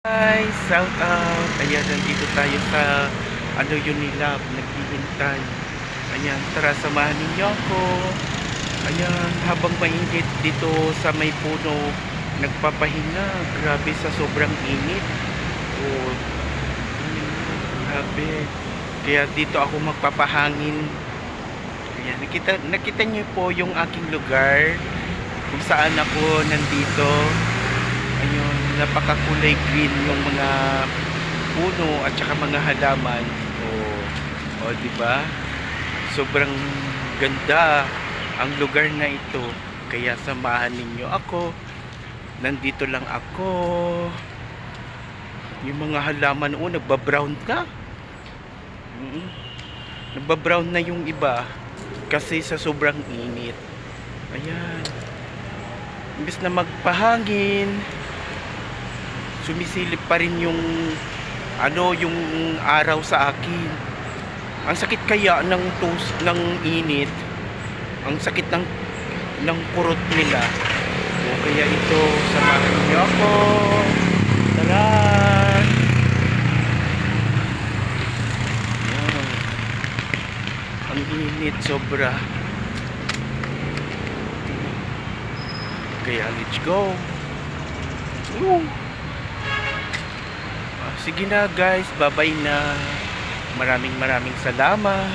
Hi, shout out. Ayan, nandito tayo sa Unilab, naghihintay. Ayan, tara samahan ninyo ako. Ayan, habang mainit dito sa may puno, nagpapahinga. Grabe sa sobrang init. Oh, grabe. Kaya dito ako magpapahangin. Ayan, nakita niyo po yung aking lugar kung saan ako nandito. Ayun, napakakulay green yung mga puno at saka mga halaman. Di ba? Sobrang ganda ang lugar na ito. Kaya samahan ninyo ako. Nandito lang ako. Yung mga halaman, nagbabrown ka. Nagbabrown na yung iba kasi sa sobrang init. Ayan. Imbes na magpahangin, sumisilip pa rin yung yung araw sa akin. Ang sakit kaya ng init. Ang sakit ng kurot nila. Kaya ito, samahan niyo ako. Tara. Ayan. Ang init sobra. Kaya let's go. Sige na guys, bye-bye na. Maraming salamat.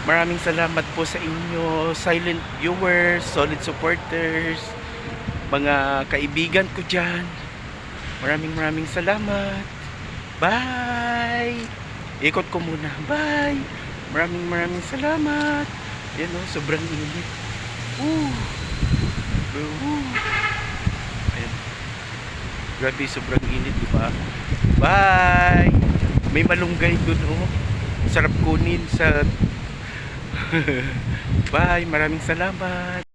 Maraming salamat po sa inyo, silent viewers, solid supporters, mga kaibigan ko dyan. Maraming salamat. Bye. Ikot ko muna. Bye. Maraming salamat. Yan sobrang init. Ayan. Grabe, sobrang init, diba? Bye! May malunggay dun, sarap kunin sa... Bye! Maraming salamat!